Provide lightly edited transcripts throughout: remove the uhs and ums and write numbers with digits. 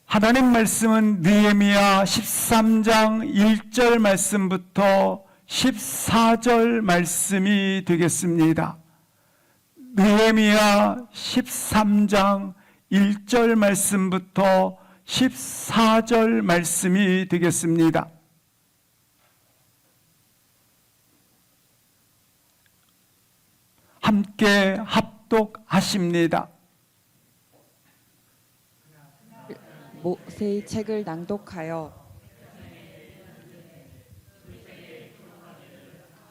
하나님 말씀은 느헤미야 13장 1절 말씀부터 14절 말씀이 되겠습니다. 느헤미야 13장 1절 말씀부터 14절 말씀이 되겠습니다. 함께 합독하십니다. 모세의 책을 낭독하여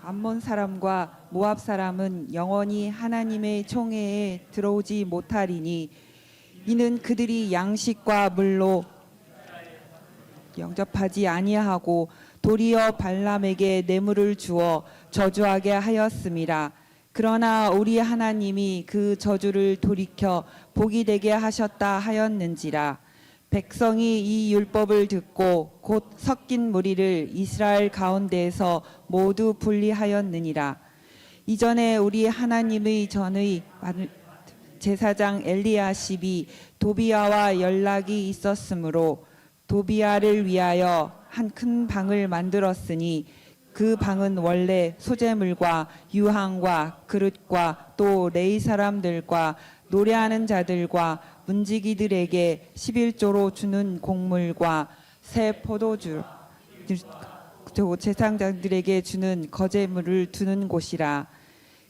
암몬 사람과 모압 사람은 영원히 하나님의 총회에 들어오지 못하리니 이는 그들이 양식과 물로 영접하지 아니하고 도리어 발람에게 뇌물을 주어 저주하게 하였음이라. 그러나 우리 하나님이 그 저주를 돌이켜 복이 되게 하셨다 하였는지라. 백성이 이 율법을 듣고 곧 섞인 무리를 이스라엘 가운데에서 모두 분리하였느니라. 이전에 우리 하나님의 전의 제사장 엘리야십이 도비아와 연락이 있었으므로 도비아를 위하여 한 큰 방을 만들었으니 그 방은 원래 소재물과 유향과 그릇과 또 레위 사람들과 노래하는 자들과 문지기들에게 11조로 주는 곡물과 새 포도주 제사장들에게 주는 거제물을 두는 곳이라.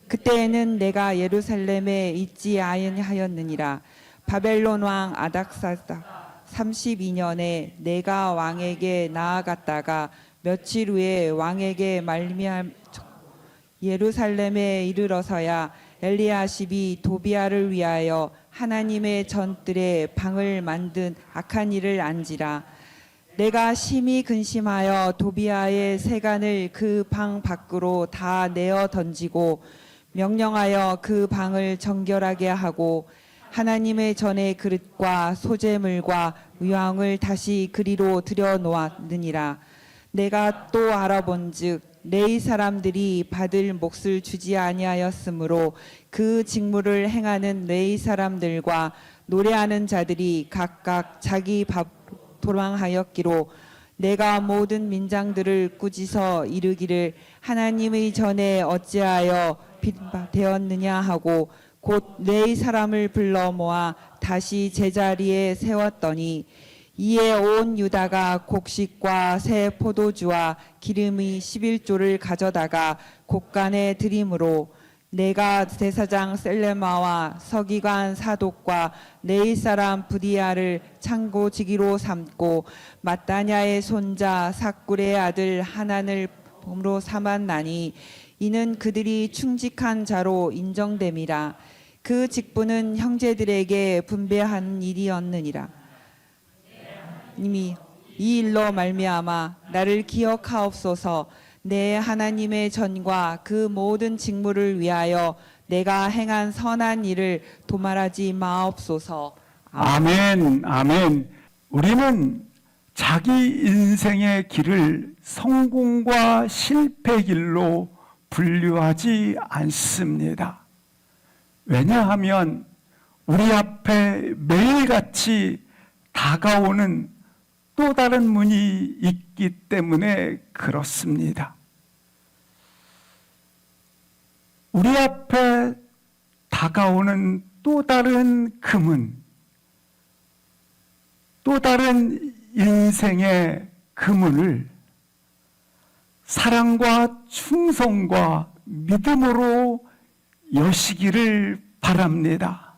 그때에는 내가 예루살렘에 있지 아니하였느니라. 바벨론 왕 아닥사다 32년에 내가 왕에게 나아갔다가 며칠 후에 왕에게 말미암아 예루살렘에 이르러서야 엘리야십이 도비아를 위하여 하나님의 전뜰에 방을 만든 악한 일을 안지라. 내가 심히 근심하여 도비아의 세간을 그 방 밖으로 다 내어 던지고 명령하여 그 방을 정결하게 하고 하나님의 전의 그릇과 소재물과 유향을 다시 그리로 들여 놓았느니라. 내가 또 알아본즉 레위 사람들이 받을 몫을 주지 아니하였으므로 그 직무를 행하는 레위 사람들과 노래하는 자들이 각각 자기 밥 도망하였기로 내가 모든 민장들을 꾸짖어 이르기를 하나님의 전에 어찌하여 빈바되었느냐 하고 곧 레위 사람을 불러 모아 다시 제자리에 세웠더니 이에 온 유다가 곡식과 새 포도주와 기름의 11조를 가져다가 곳간에 드림으로 내가 제사장 셀레마와 서기관 사독과 레위 사람 부디아를 창고지기로 삼고 마따냐의 손자 삭굴의 아들 하난을 범으로 삼았나니 이는 그들이 충직한 자로 인정됨이라. 그 직분은 형제들에게 분배한 일이었느니라. 이미 이 일로 말미암아 나를 기억하옵소서. 내 하나님의 전과 그 모든 직무를 위하여 내가 행한 선한 일을 도말하지 마옵소서. 아멘, 아멘. 우리는 자기 인생의 길을 성공과 실패 길로 분류하지 않습니다. 왜냐하면 우리 앞에 매일같이 다가오는 또 다른 문이 있기 때문에 그렇습니다. 우리 앞에 다가오는 또 다른 그 문, 또 다른 인생의 그 문을 사랑과 충성과 믿음으로 여시기를 바랍니다.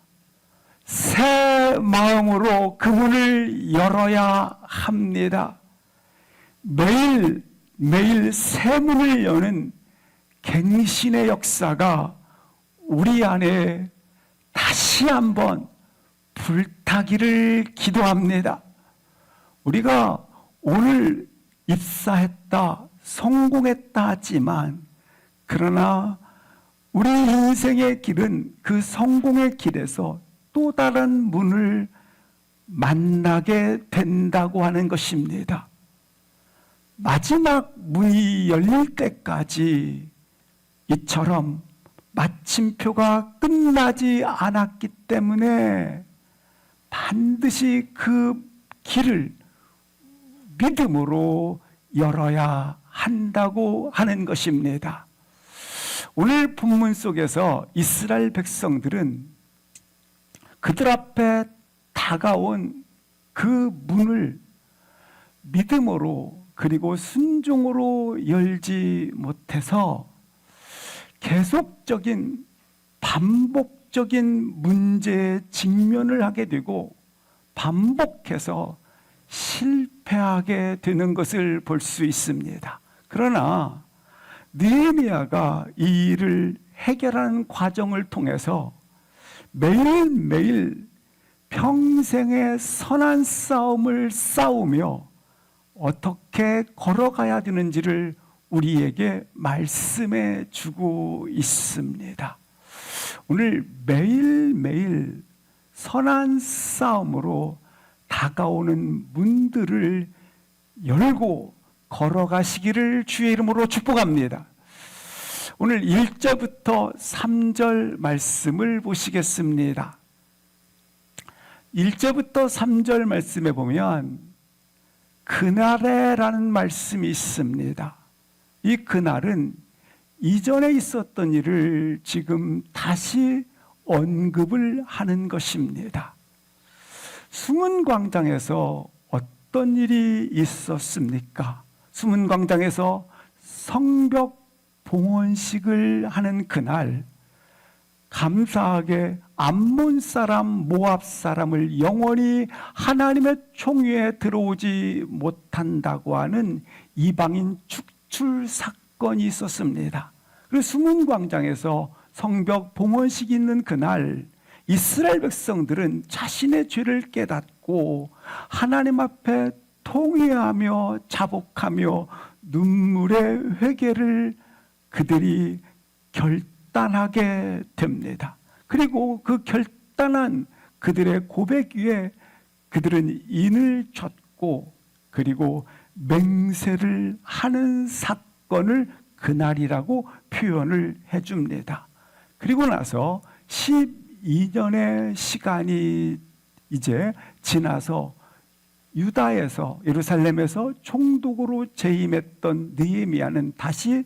새 마음으로 그 문을 열어야 합니다. 매일 새 문을 여는 갱신의 역사가 우리 안에 다시 한번 불타기를 기도합니다. 우리가 오늘 입사했다, 성공했다 하지만 그러나 우리 인생의 길은 그 성공의 길에서 또 다른 문을 만나게 된다고 하는 것입니다. 마지막 문이 열릴 때까지 이처럼 마침표가 끝나지 않았기 때문에 반드시 그 길을 믿음으로 열어야 한다고 하는 것입니다. 오늘 본문 속에서 이스라엘 백성들은 그들 앞에 다가온 그 문을 믿음으로 그리고 순종으로 열지 못해서 계속적인 반복적인 문제에 직면을 하게 되고 반복해서 실패하게 되는 것을 볼 수 있습니다. 그러나 느헤미야가 이 일을 해결하는 과정을 통해서 매일매일 평생의 선한 싸움을 싸우며 어떻게 걸어가야 되는지를 우리에게 말씀해 주고 있습니다. 오늘 매일매일 선한 싸움으로 다가오는 문들을 열고 걸어가시기를 주의 이름으로 축복합니다. 오늘 1절부터 3절 말씀을 보시겠습니다. 1절부터 3절 말씀에 보면 그날에라는 말씀이 있습니다. 이 그날은 이전에 있었던 일을 지금 다시 언급을 하는 것입니다. 수문광장에서 어떤 일이 있었습니까? 수문광장에서 성벽 봉헌식을 하는 그날, 감사하게 암몬 사람, 모압 사람을 영원히 하나님의 총위에 들어오지 못한다고 하는 이방인 축출 사건이 있었습니다. 그리고 수문광장에서 성벽 봉헌식이 있는 그날, 이스라엘 백성들은 자신의 죄를 깨닫고 하나님 앞에 통회하며 자복하며 눈물의 회개를 그들이 결단하게 됩니다. 그리고 그 결단한 그들의 고백 위에 그들은 인을 줬고 그리고 맹세를 하는 사건을 그날이라고 표현을 해줍니다. 그리고 나서 12년의 시간이 이제 지나서 유다에서 예루살렘에서 총독으로 재임했던 느헤미야는 다시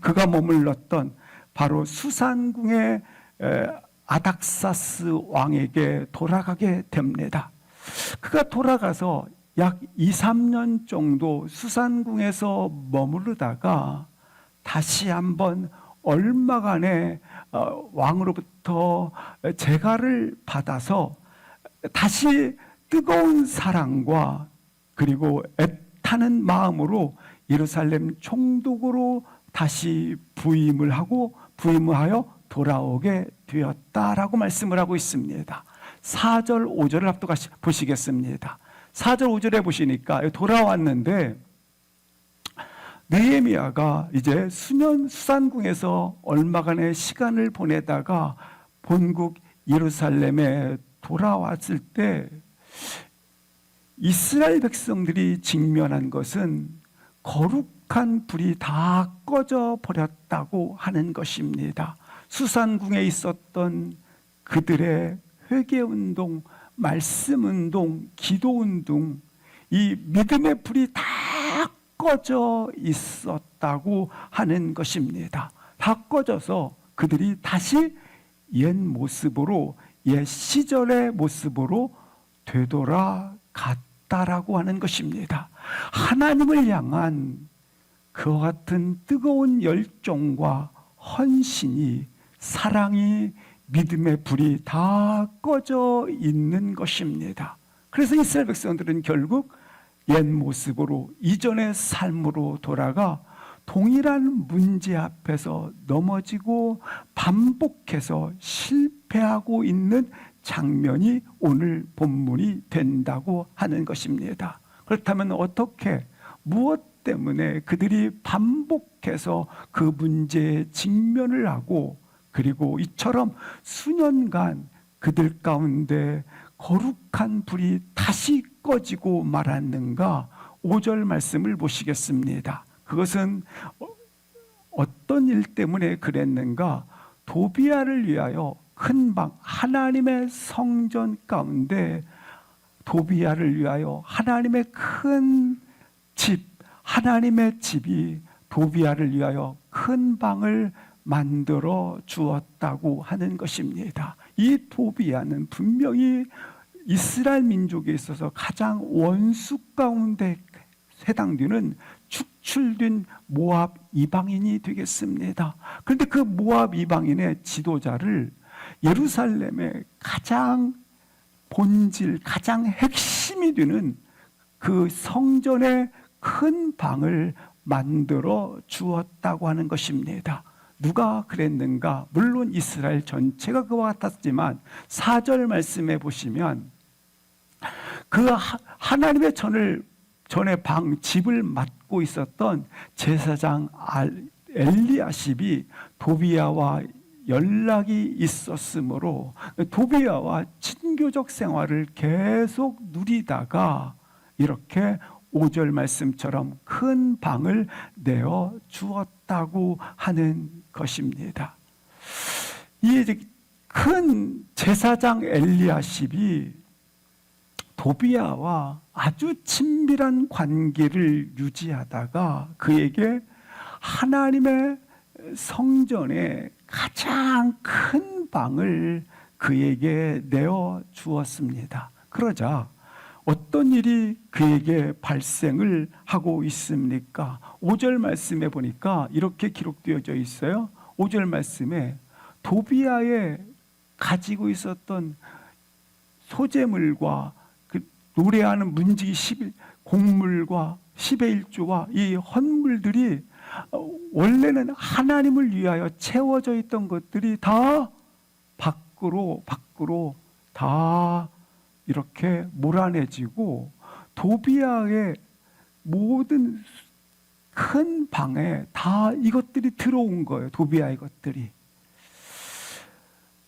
그가 머물렀던 바로 수산궁의 아닥사스 왕에게 돌아가게 됩니다. 그가 돌아가서 약 2, 3년 정도 수산궁에서 머무르다가 다시 한번 얼마간의 왕으로부터 제가를 받아서 다시 뜨거운 사랑과 그리고 애타는 마음으로 예루살렘 총독으로 다시 부임을 하여 돌아오게 되었다라고 말씀을 하고 있습니다. 4절, 5절을 합독 보시겠습니다. 4절, 5절에 보시니까 돌아왔는데 느헤미야가 이제 수산궁에서 얼마간의 시간을 보내다가 본국 예루살렘에 돌아왔을 때 이스라엘 백성들이 직면한 것은 거룩한 불이 다 꺼져 버렸다고 하는 것입니다. 수산궁에 있었던 그들의 회개운동, 말씀운동, 기도운동, 이 믿음의 불이 다 꺼져 있었다고 하는 것입니다. 다 꺼져서 그들이 다시 옛 모습으로, 옛 시절의 모습으로 되돌아갔다라고 하는 것입니다. 하나님을 향한 그와 같은 뜨거운 열정과 헌신이, 사랑이, 믿음의 불이 다 꺼져 있는 것입니다. 그래서 이스라엘 백성들은 결국 옛 모습으로, 이전의 삶으로 돌아가 동일한 문제 앞에서 넘어지고 반복해서 실패하고 있는 장면이 오늘 본문이 된다고 하는 것입니다. 그렇다면 어떻게, 무엇 때문에 그들이 반복해서 그 문제에 직면을 하고 그리고 이처럼 수년간 그들 가운데 거룩한 불이 다시 꺼지고 말았는가? 5절 말씀을 보시겠습니다. 그것은 어떤 일 때문에 그랬는가? 도비아를 위하여 큰 방, 하나님의 성전 가운데 도비야를 위하여 하나님의 큰 집, 하나님의 집이 도비야를 위하여 큰 방을 만들어 주었다고 하는 것입니다. 이 도비야는 분명히 이스라엘 민족에 있어서 가장 원수 가운데 해당되는 축출된 모압 이방인이 되겠습니다. 그런데 그 모압 이방인의 지도자를 예루살렘의 가장 본질, 가장 핵심이 되는 그 성전의 큰 방을 만들어 주었다고 하는 것입니다. 누가 그랬는가? 물론 이스라엘 전체가 그와 같았지만 4절 말씀해 보시면 그 하나님의 전에 집을 맡고 있었던 제사장 엘리야십이 도비야와 연락이 있었으므로 도비야와 친교적 생활을 계속 누리다가 이렇게 5절 말씀처럼 큰 방을 내어 주었다고 하는 것입니다. 이 큰 제사장 엘리야십이 도비야와 아주 친밀한 관계를 유지하다가 그에게 하나님의 성전에 가장 큰 방을 그에게 내어 주었습니다. 그러자 어떤 일이 그에게 발생을 하고 있습니까? 5절 말씀에 보니까 이렇게 기록되어져 있어요. 5절 말씀에 도비야에 가지고 있었던 소재물과 그 노래하는 문지기 곡물과 10의 1조와 이 헌물들이 원래는 하나님을 위하여 채워져 있던 것들이 다 밖으로 다 이렇게 몰아내지고 도비야의 모든 큰 방에 다 이것들이 들어온 거예요. 도비야의 것들이.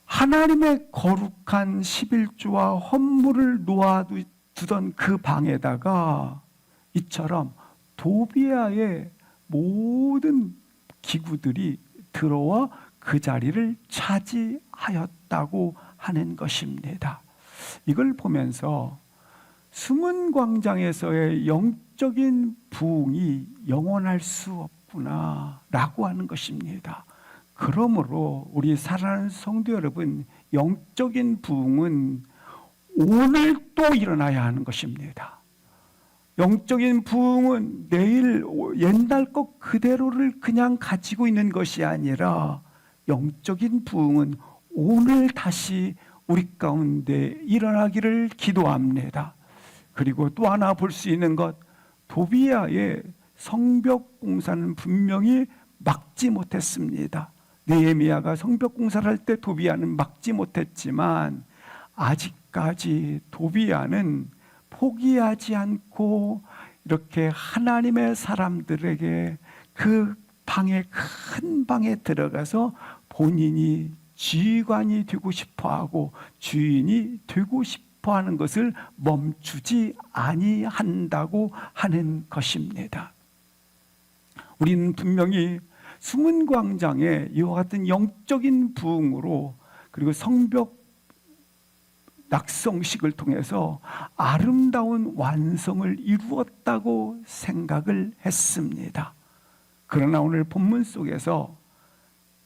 하나님의 거룩한 11조와 헌물을 놓아두던 그 방에다가 이처럼 도비야의 모든 기구들이 들어와 그 자리를 차지하였다고 하는 것입니다. 이걸 보면서 숨은 광장에서의 영적인 부흥이 영원할 수 없구나 라고 하는 것입니다. 그러므로 우리 사랑하는 성도 여러분, 영적인 부흥은 오늘 또 일어나야 하는 것입니다. 영적인 부흥은 내일 옛날 것 그대로를 그냥 가지고 있는 것이 아니라 영적인 부흥은 오늘 다시 우리 가운데 일어나기를 기도합니다. 그리고 또 하나 볼 수 있는 것, 도비야의 성벽 공사는 분명히 막지 못했습니다. 느헤미야가 성벽 공사를 할 때 도비야는 막지 못했지만 아직까지 도비야는 포기하지 않고 이렇게 하나님의 사람들에게 그 방에 큰 방에 들어가서 본인이 지휘관이 되고 싶어하고 주인이 되고 싶어하는 것을 멈추지 아니한다고 하는 것입니다. 우리는 분명히 숨은 광장에 이와 같은 영적인 부흥으로 그리고 성벽 낙성식을 통해서 아름다운 완성을 이루었다고 생각을 했습니다. 그러나 오늘 본문 속에서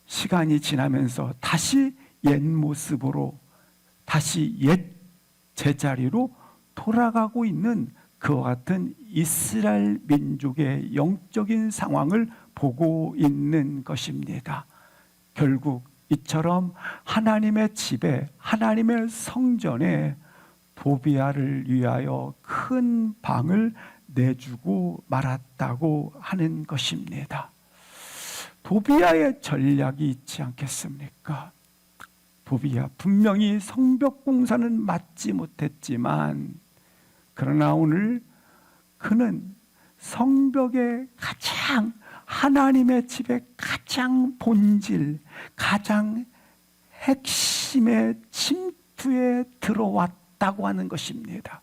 시간이 지나면서 다시 옛 모습으로 다시 옛 제자리로 돌아가고 있는 그와 같은 이스라엘 민족의 영적인 상황을 보고 있는 것입니다. 결국 이처럼 하나님의 집에, 하나님의 성전에 도비야를 위하여 큰 방을 내주고 말았다고 하는 것입니다. 도비야의 전략이 있지 않겠습니까? 도비야, 분명히 성벽 공사는 맡지 못했지만 그러나 오늘 그는 성벽의 가장 하나님의 집의 가장 본질, 가장 핵심의 침투에 들어왔다고 하는 것입니다.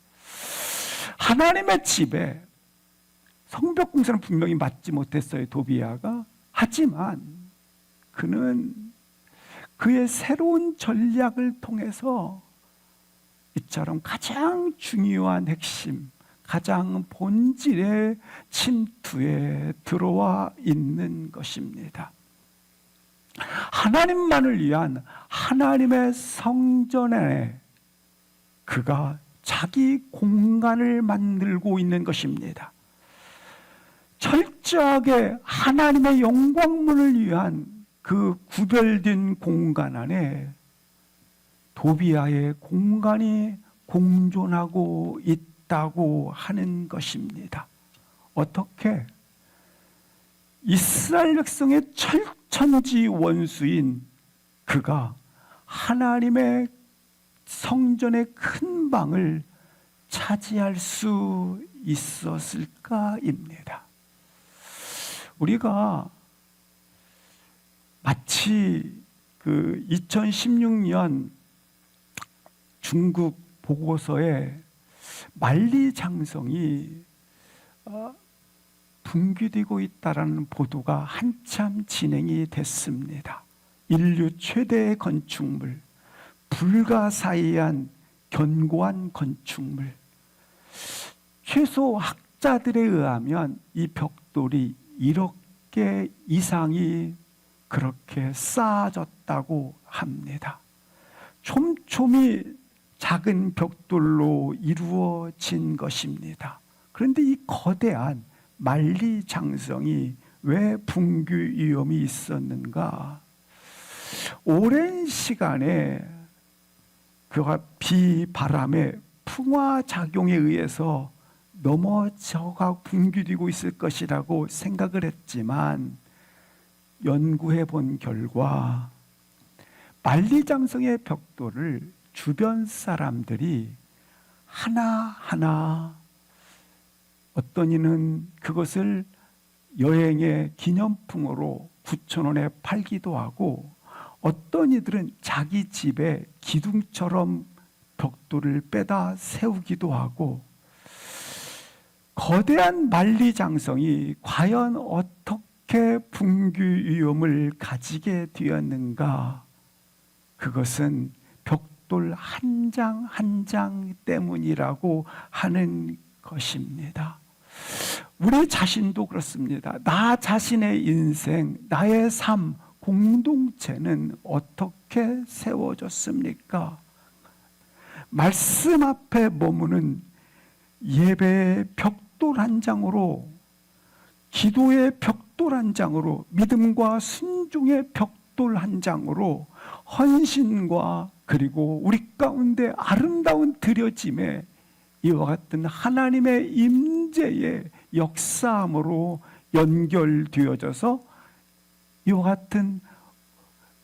하나님의 집에 성벽 공사는 분명히 맡지 못했어요, 도비야가. 하지만 그는 그의 새로운 전략을 통해서 이처럼 가장 중요한 핵심, 가장 본질의 침투에 들어와 있는 것입니다. 하나님만을 위한 하나님의 성전에 그가 자기 공간을 만들고 있는 것입니다. 철저하게 하나님의 영광문을 위한 그 구별된 공간 안에 도비아의 공간이 공존하고 있다고 하는 것입니다. 어떻게? 이스라엘 백성의 철천지 원수인 그가 하나님의 성전의 큰 방을 차지할 수 있었을까입니다. 우리가 마치 그 2016년 중국 보고서에 만리장성이 붕괴되고 있다라는 보도가 한참 진행이 됐습니다. 인류 최대의 건축물, 불가사의한 견고한 건축물. 최소 학자들에 의하면 이 벽돌이 1억 개 이상이 그렇게 쌓아졌다고 합니다. 촘촘히 작은 벽돌로 이루어진 것입니다. 그런데 이 거대한 만리장성이 왜 붕괴 위험이 있었는가? 오랜 시간에 그가 비, 바람의 풍화작용에 의해서 넘어져가 붕괴되고 있을 것이라고 생각을 했지만 연구해 본 결과 만리장성의 벽돌을 주변 사람들이 하나하나 어떤 이는 그것을 여행의 기념품으로 9,000원에 팔기도 하고 어떤 이들은 자기 집에 기둥처럼 벽돌을 빼다 세우기도 하고 거대한 만리장성이 과연 어떻게 붕괴 위험을 가지게 되었는가? 그것은 벽돌 한 장 한 장 때문이라고 하는 것입니다. 우리 자신도 그렇습니다. 나 자신의 인생, 나의 삶, 공동체는 어떻게 세워졌습니까? 말씀 앞에 머무는 예배의 벽돌 한 장으로, 기도의 벽돌 한 장으로, 믿음과 순종의 벽돌 한 장으로 헌신과 그리고 우리 가운데 아름다운 드려짐에 이와 같은 하나님의 임재의 역사함으로 연결되어져서 이와 같은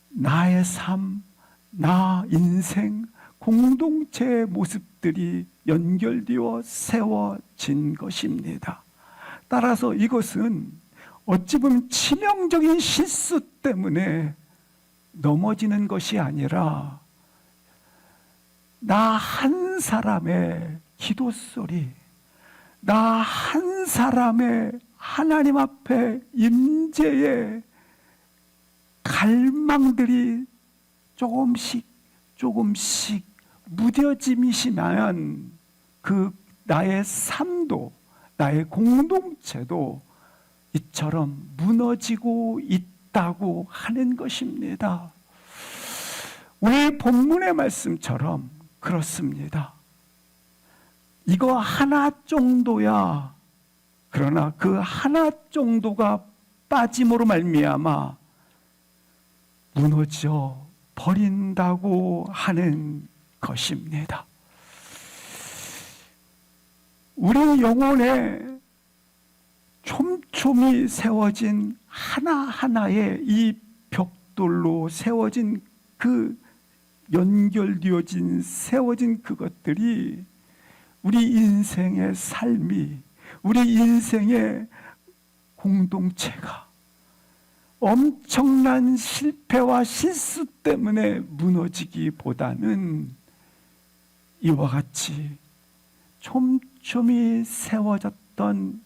나의 삶, 나 인생, 공동체의 모습들이 연결되어 세워진 것입니다. 따라서 이것은 어찌 보면 치명적인 실수 때문에 넘어지는 것이 아니라 나 한 사람의 기도 소리, 나 한 사람의 하나님 앞에 임재의 갈망들이 조금씩 무뎌짐이시면 그 나의 삶도 나의 공동체도 이처럼 무너지고 있다고 하는 것입니다. 오늘 본문의 말씀처럼 그렇습니다. 이거 하나 정도야. 그러나 그 하나 정도가 빠짐으로 말미암아 무너져 버린다고 하는 것입니다. 우리 영혼에 촘촘히 세워진 하나하나의 이 벽돌로 세워진 그 연결되어진 세워진 그것들이 우리 인생의 삶이, 우리 인생의 공동체가 엄청난 실패와 실수 때문에 무너지기보다는 이와 같이 촘촘히 세워졌던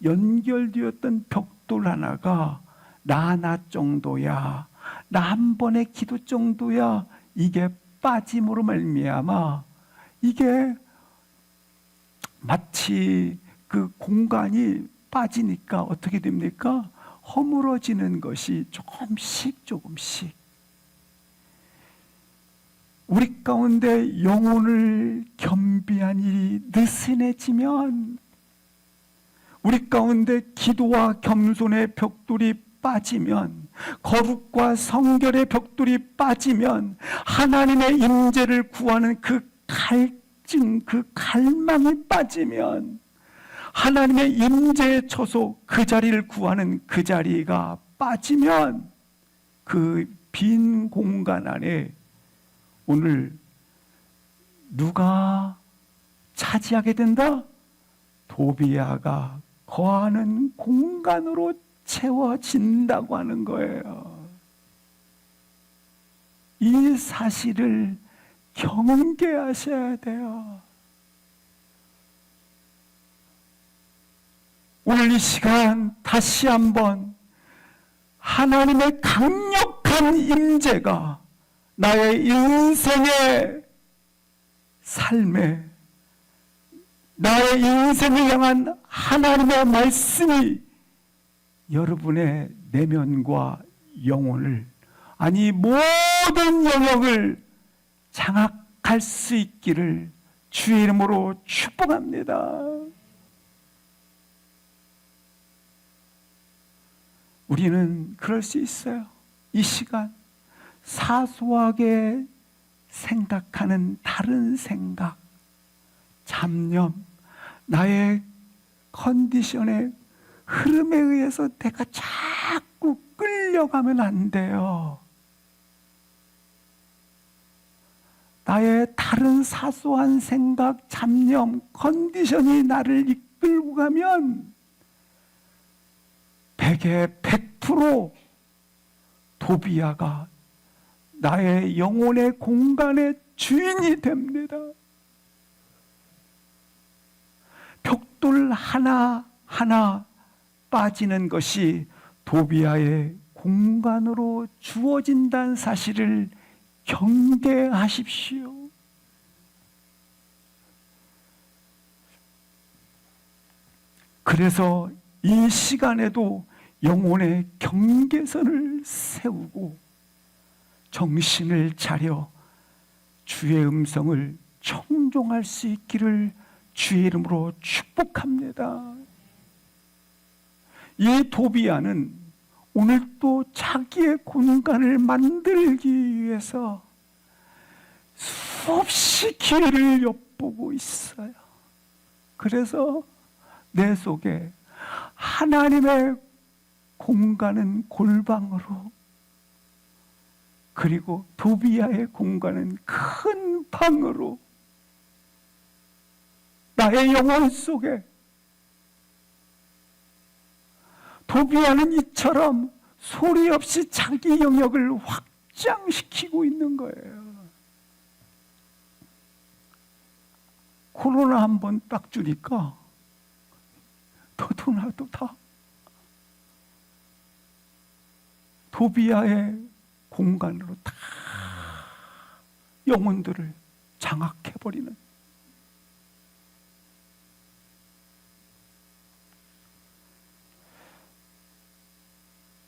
연결되었던 벽돌 하나가 나 하나 정도야, 나 한 번의 기도 정도야, 이게 빠짐으로 말미암아 이게 마치 그 공간이 빠지니까 어떻게 됩니까? 허물어지는 것이 조금씩 우리 가운데 영혼을 겸비한 일이 느슨해지면, 우리 가운데 기도와 겸손의 벽돌이 빠지면, 거룩과 성결의 벽돌이 빠지면, 하나님의 임재를 구하는 그 갈증, 그 갈망이 빠지면, 하나님의 임재의 처소, 그 자리를 구하는 그 자리가 빠지면, 그 빈 공간 안에 오늘 누가 차지하게 된다? 도비아가 거하는 공간으로 채워진다고 하는 거예요. 이 사실을 경계하셔야 돼요. 오늘 이 시간 다시 한번 하나님의 강력한 임재가 나의 인생의 삶에, 나의 인생을 향한 하나님의 말씀이 여러분의 내면과 영혼을, 아니 모든 영역을 장악할 수 있기를 주의 이름으로 축복합니다. 우리는 그럴 수 있어요. 이 시간 사소하게 생각하는 다른 생각, 잡념, 나의 컨디션의 흐름에 의해서 내가 자꾸 끌려가면 안 돼요. 나의 다른 사소한 생각, 잡념, 컨디션이 나를 이끌고 가면 100에 100% 도비아가 나의 영혼의 공간의 주인이 됩니다. 벽돌 하나하나 빠지는 것이 도비아의 공간으로 주어진다는 사실을 경계하십시오. 그래서 이 시간에도 영혼의 경계선을 세우고 정신을 차려 주의 음성을 청종할 수 있기를 주의 이름으로 축복합니다. 이 도비아는 오늘 또 자기의 공간을 만들기 위해서 수없이 기회를 엿보고 있어요. 그래서 내 속에 하나님의 공간은 골방으로, 그리고 도비아의 공간은 큰 방으로, 나의 영혼 속에 도비아는 이처럼 소리 없이 자기 영역을 확장시키고 있는 거예요. 코로나 한번 딱 주니까 너도 나도 다 도비아의 공간으로 다 영혼들을 장악해버리는,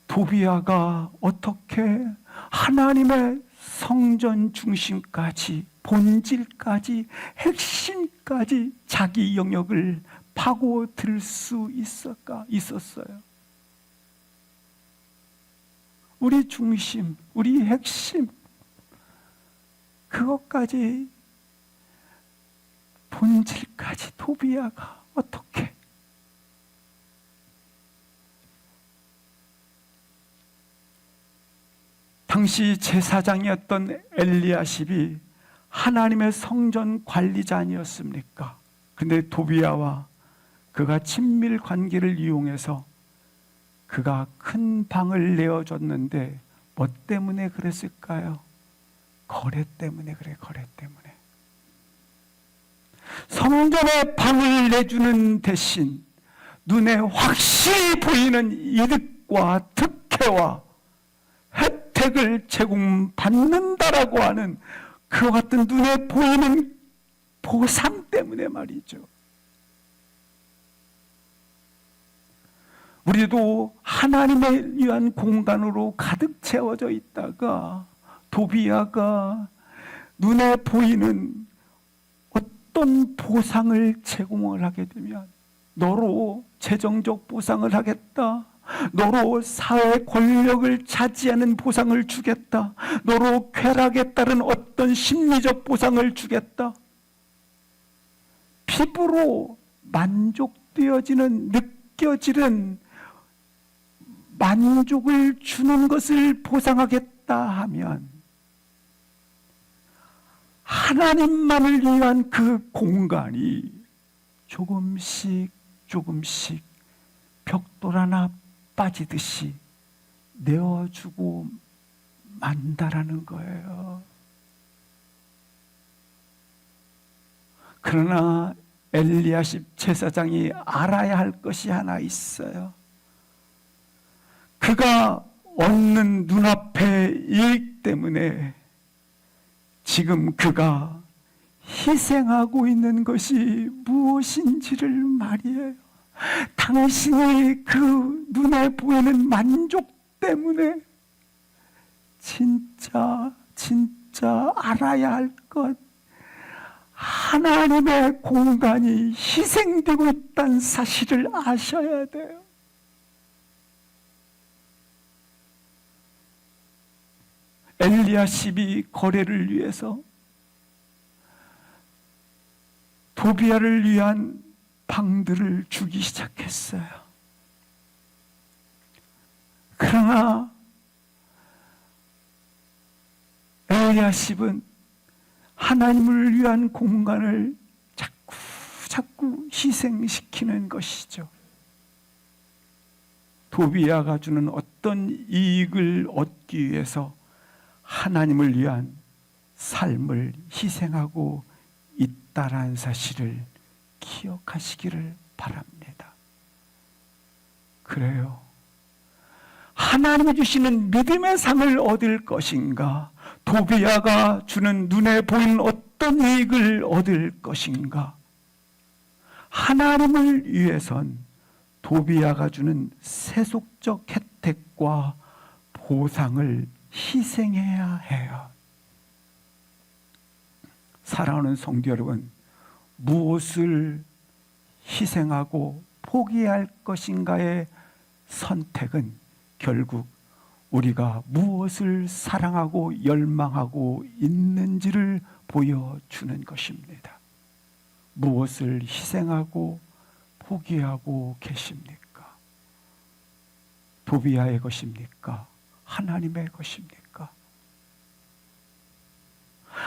도비아가 어떻게 하나님의 성전 중심까지, 본질까지, 핵심까지 자기 영역을 파고들 수 있었어요. 우리 중심, 우리 핵심, 그것까지, 본질까지 도비아가 어떻게? 당시 제사장이었던 엘리야십이 하나님의 성전 관리자 아니었습니까? 근데 도비아와 그가 친밀 관계를 이용해서 그가 큰 방을 내어줬는데 뭐 때문에 그랬을까요? 거래 때문에 그래, 거래 때문에. 성전에 방을 내주는 대신 눈에 확실히 보이는 이득과 특혜와 혜택을 제공받는다라고 하는 그와 같은 눈에 보이는 보상 때문에 말이죠. 우리도 하나님을 위한 공간으로 가득 채워져 있다가 도비야가 눈에 보이는 어떤 보상을 제공을 하게 되면 너로 재정적 보상을 하겠다, 너로 사회 권력을 차지하는 보상을 주겠다, 너로 쾌락에 따른 어떤 심리적 보상을 주겠다, 피부로 만족되어지는, 느껴지는 만족을 주는 것을 보상하겠다 하면 하나님만을 위한 그 공간이 조금씩 벽돌 하나 빠지듯이 내어주고 만다라는 거예요. 그러나 엘리야십 제사장이 알아야 할 것이 하나 있어요. 그가 얻는 눈앞의 이익 때문에 지금 그가 희생하고 있는 것이 무엇인지를 말이에요. 당신이 그 눈에 보이는 만족 때문에 진짜 알아야 할 것, 하나님의 공간이 희생되고 있다는 사실을 아셔야 돼요. 엘리야십이 거래를 위해서 도비야를 위한 방들을 주기 시작했어요. 그러나 엘리야십은 하나님을 위한 공간을 자꾸 희생시키는 것이죠. 도비야가 주는 어떤 이익을 얻기 위해서 하나님을 위한 삶을 희생하고 있다라는 사실을 기억하시기를 바랍니다. 그래요. 하나님이 주시는 믿음의 상을 얻을 것인가? 도비야가 주는 눈에 보이는 어떤 이익을 얻을 것인가? 하나님을 위해선 도비야가 주는 세속적 혜택과 보상을 희생해야 해요. 사랑하는 성도 여러분, 무엇을 희생하고 포기할 것인가의 선택은 결국 우리가 무엇을 사랑하고 열망하고 있는지를 보여주는 것입니다. 무엇을 희생하고 포기하고 계십니까? 도비야의 것입니까? 하나님의 것입니까?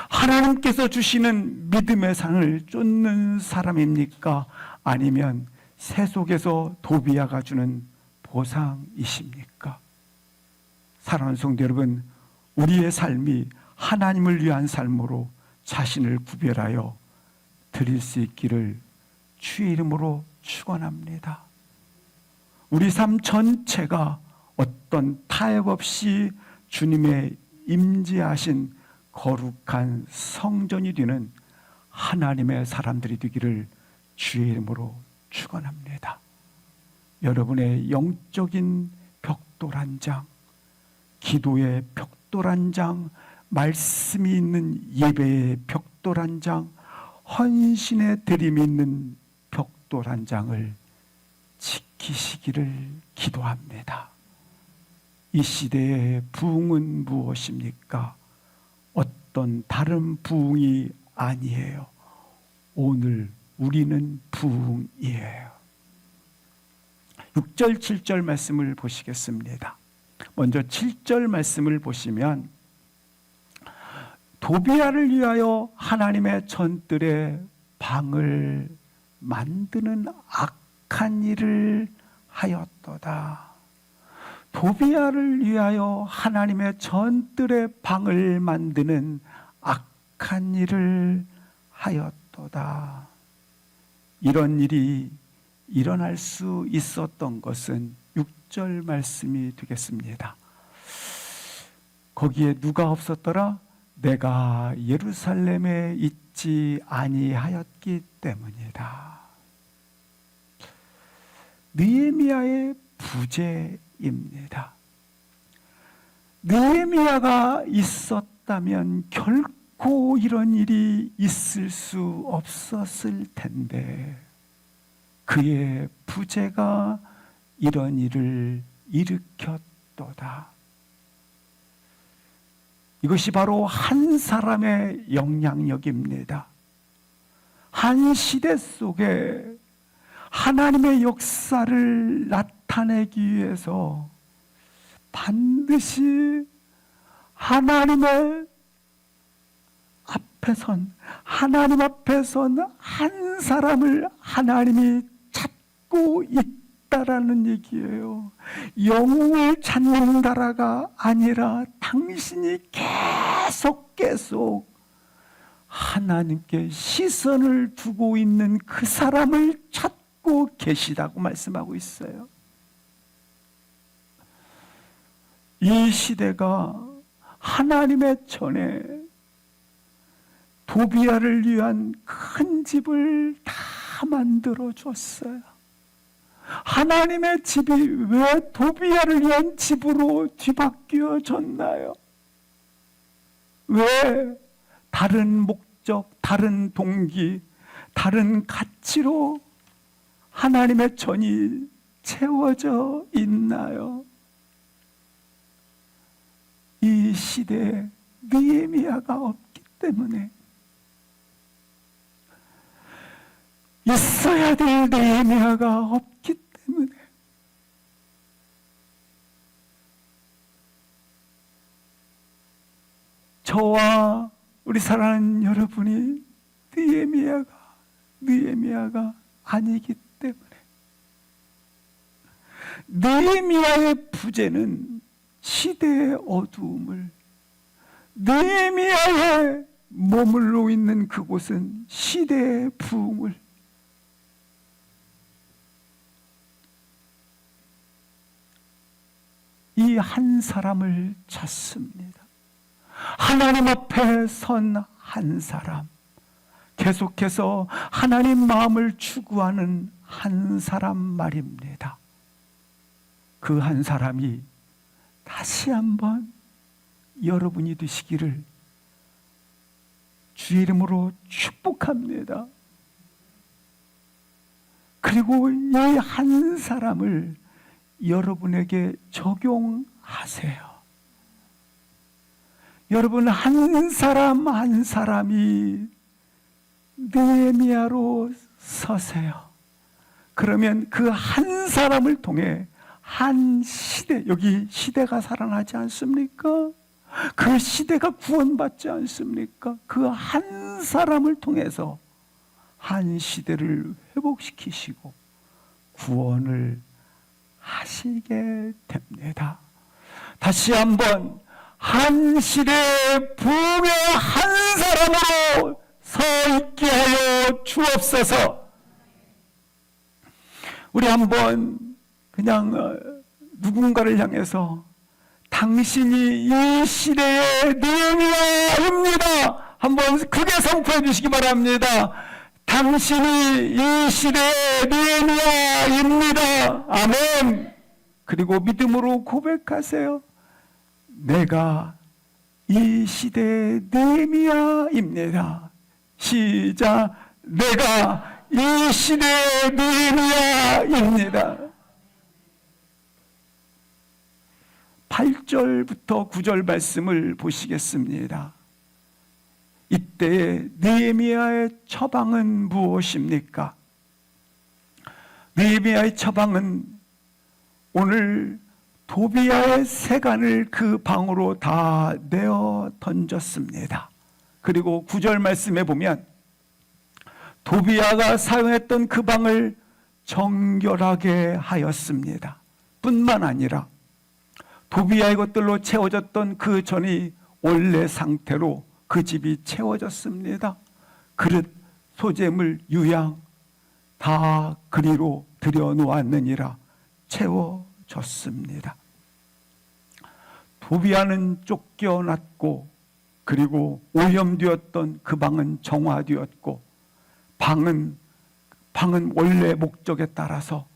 하나님께서 주시는 믿음의 상을 쫓는 사람입니까? 아니면 세속에서 도비야가 주는 보상이십니까? 사랑하는 성도 여러분, 우리의 삶이 하나님을 위한 삶으로 자신을 구별하여 드릴 수 있기를 주의 이름으로 축원합니다. 우리 삶 전체가 어떤 타협 없이 주님의 임재하신 거룩한 성전이 되는 하나님의 사람들이 되기를 주의 이름으로 축원합니다. 여러분의 영적인 벽돌 한 장, 기도의 벽돌 한 장, 말씀이 있는 예배의 벽돌 한 장, 헌신의 드림이 있는 벽돌 한 장을 지키시기를 기도합니다. 이 시대의 부흥은 무엇입니까? 어떤 다른 부흥이 아니에요. 오늘 우리는 부흥이에요. 6절, 7절 말씀을 보시겠습니다. 먼저 7절 말씀을 보시면 도비야를 위하여 하나님의 전뜰에 방을 만드는 악한 일을 하였도다. 도비야를 위하여 하나님의 전뜰에 방을 만드는 악한 일을 하였도다. 이런 일이 일어날 수 있었던 것은 6절 말씀이 되겠습니다. 거기에 누가 없었더라? 내가 예루살렘에 있지 아니하였기 때문이다. 느헤미야의 부재입니다. 느헤미야가 있었다면 결코 이런 일이 있을 수 없었을 텐데 그의 부재가 이런 일을 일으켰도다. 이것이 바로 한 사람의 영향력입니다. 한 시대 속에 하나님의 역사를 나타내기 위해서 반드시 하나님 앞에 선 한 사람을 하나님이 찾고 있다라는 얘기예요. 영웅을 찾는 나라가 아니라 당신이 계속 하나님께 시선을 두고 있는 그 사람을 찾고 계시다고 말씀하고 있어요. 이 시대가 하나님의 전에 도비야를 위한 큰 집을 다 만들어 줬어요. 하나님의 집이 왜 도비야를 위한 집으로 뒤바뀌어졌나요? 왜 다른 목적, 다른 동기, 다른 가치로 하나님의 전이 채워져 있나요? 이 시대에 느헤미야가 없기 때문에, 있어야 될 느헤미야가 없기 때문에 저와 우리 사랑하는 여러분이 느헤미야가 아니기 때문에, 느헤미야의 부재는 시대의 어두움을, 느헤미야의 머물러 있는 그곳은 시대의 부흥을, 이 한 사람을 찾습니다. 하나님 앞에 선 한 사람, 계속해서 하나님 마음을 추구하는 한 사람 말입니다. 그 한 사람이 다시 한번 여러분이 되시기를 주의 이름으로 축복합니다. 그리고 이 한 사람을 여러분에게 적용하세요. 여러분 한 사람 한 사람이 느헤미야로 서세요. 그러면 그 한 사람을 통해 한 시대, 여기 시대가 살아나지 않습니까? 그 시대가 구원받지 않습니까? 그 한 사람을 통해서 한 시대를 회복시키시고 구원을 하시게 됩니다. 다시 한번 한 시대의 부흥의 한 사람으로 서 있게 하여 주옵소서. 우리 한번 그냥 누군가를 향해서 당신이 이 시대의 느헤미야입니다. 한번 크게 선포해 주시기 바랍니다. 당신이 이 시대의 느헤미야입니다. 아멘. 그리고 믿음으로 고백하세요. 내가 이 시대의 느헤미야입니다. 시작. 내가 이 시대의 느헤미야입니다. 8절부터 9절 말씀을 보시겠습니다. 이때 느헤미야의 처방은 무엇입니까? 느헤미야의 처방은 오늘 도비야의 세간을 그 방으로 다 내어 던졌습니다. 그리고 9절 말씀에 보면 도비야가 사용했던 그 방을 정결하게 하였습니다. 뿐만 아니라 도비야의 것들로 채워졌던 그 전이 원래 상태로 그 집이 채워졌습니다. 그릇, 소재물, 유양 다 그리로 들여놓았느니라 채워졌습니다. 도비야는 쫓겨났고 그리고 오염되었던 그 방은 정화되었고 방은 원래 목적에 따라서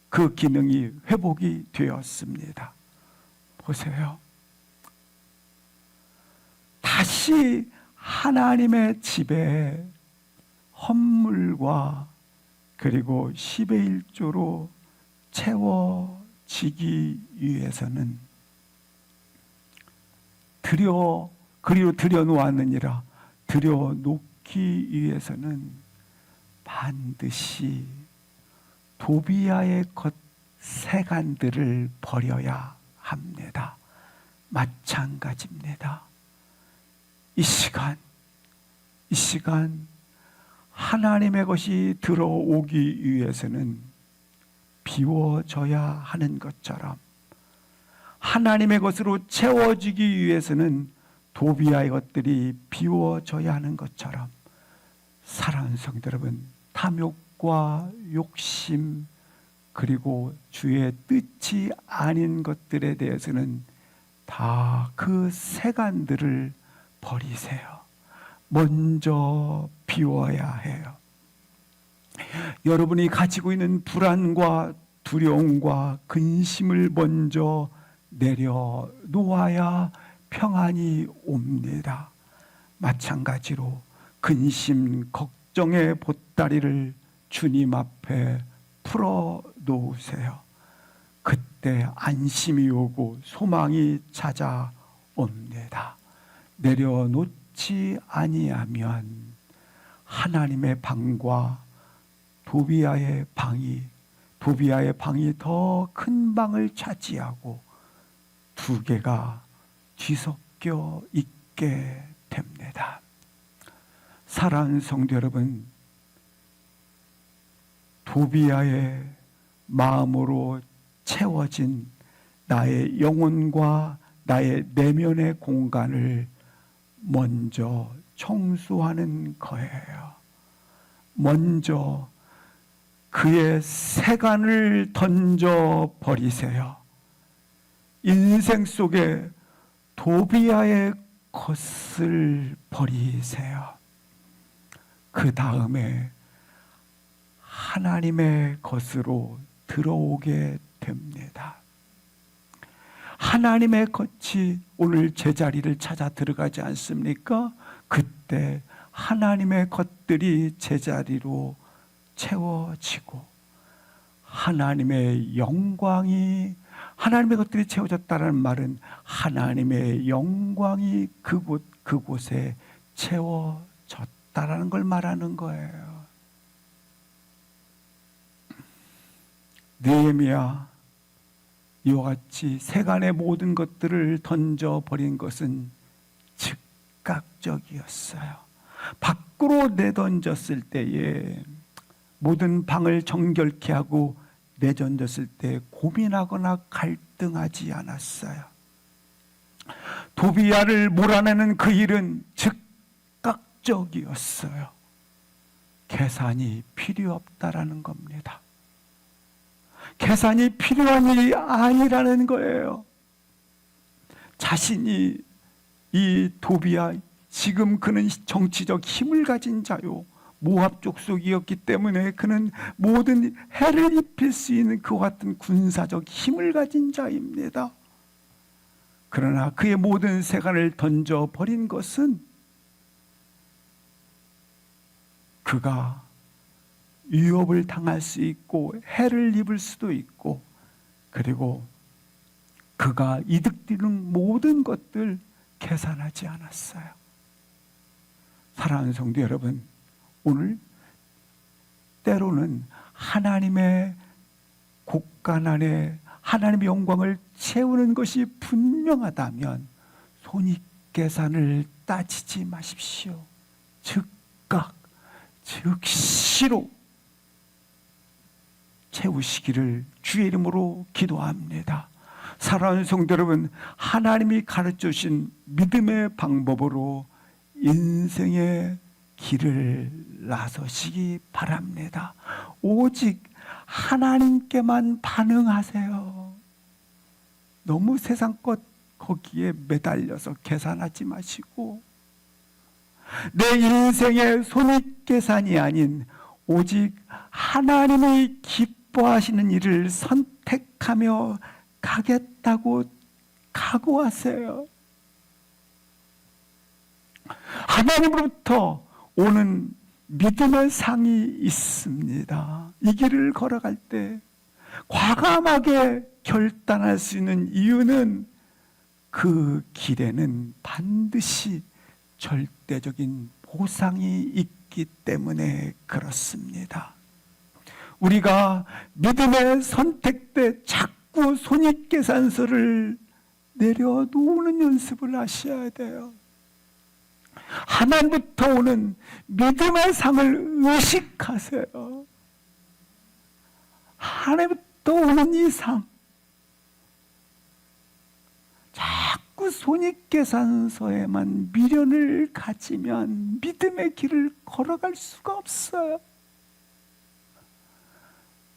그 기능이 회복이 되었습니다. 보세요. 다시 하나님의 집에 헌물과 그리고 10의 1조로 채워지기 위해서는 그리로 들여놓았느니라 들여놓기 위해서는 반드시 도비야의 세간들을 버려야 합니다. 마찬가지입니다. 이 시간 하나님의 것이 들어오기 위해서는 비워져야 하는 것처럼 하나님의 것으로 채워지기 위해서는 도비야의 것들이 비워져야 하는 것처럼 사랑하는 성도 여러분, 탐욕과 욕심 그리고 주의 뜻이 아닌 것들에 대해서는 다 그 세간들을 버리세요. 먼저 비워야 해요. 여러분이 가지고 있는 불안과 두려움과 근심을 먼저 내려놓아야 평안이 옵니다. 마찬가지로 근심, 걱정의 보따리를 주님 앞에 풀어놓으세요. 그때 안심이 오고 소망이 찾아옵니다. 내려놓지 아니하면 하나님의 방과 도비야의 방이 더 큰 방을 차지하고 두 개가 뒤섞여 있게 됩니다. 사랑하는 성도 여러분, 도비야의 마음으로 채워진 나의 영혼과 나의 내면의 공간을 먼저 청소하는 거예요. 먼저 그의 세간을 던져 버리세요. 인생 속에 도비야의 것을 버리세요. 그 다음에 하나님의 것으로 들어오게 됩니다. 하나님의 것이 오늘 제자리를 찾아 들어가지 않습니까? 그때 하나님의 것들이 제자리로 채워지고 하나님의 것들이 채워졌다는 말은 하나님의 영광이 그곳에 채워졌다라는 걸 말하는 거예요. 느헤미야 이와 같이 세간의 모든 것들을 던져버린 것은 즉각적이었어요. 밖으로 내던졌을 때에 모든 방을 정결케 하고 내던졌을 때 고민하거나 갈등하지 않았어요. 도비야를 몰아내는 그 일은 즉각적이었어요. 계산이 필요 없다라는 겁니다. 계산이 필요한 일이 아니라는 거예요. 자신이 이 도비야, 지금 그는 정치적 힘을 가진 자요, 모압 족속이었기 때문에 그는 모든 해를 입힐 수 있는 그와 같은 군사적 힘을 가진 자입니다. 그러나 그의 모든 세간을 던져버린 것은 그가 위협을 당할 수 있고 해를 입을 수도 있고 그리고 그가 이득되는 모든 것들 계산하지 않았어요. 사랑하는 성도 여러분, 오늘 때로는 하나님의 곳간 안에 하나님의 영광을 채우는 것이 분명하다면 손익계산을 따지지 마십시오. 즉시로 채우시기를 주의 이름으로 기도합니다. 사랑하는 성도 여러분, 하나님이 가르쳐 주신 믿음의 방법으로 인생의 길을 나서시기 바랍니다. 오직 하나님께만 반응하세요. 너무 세상 것 거기에 매달려서 계산하지 마시고 내 인생의 손익계산이 아닌 오직 하나님이 기뻐하시는 일을 선택하며 가겠다고 각오하세요. 하나님으로부터 오는 믿음의 상이 있습니다. 이 길을 걸어갈 때 과감하게 결단할 수 있는 이유는 그 길에는 반드시 절대적인 보상이 있기 때문에 그렇습니다. 우리가 믿음의 선택 때 자꾸 손익계산서를 내려놓는 연습을 하셔야 돼요. 하나님부터 오는 믿음의 상을 의식하세요. 하나님부터 오는 이 상, 자꾸 손익계산서에만 미련을 가지면 믿음의 길을 걸어갈 수가 없어요.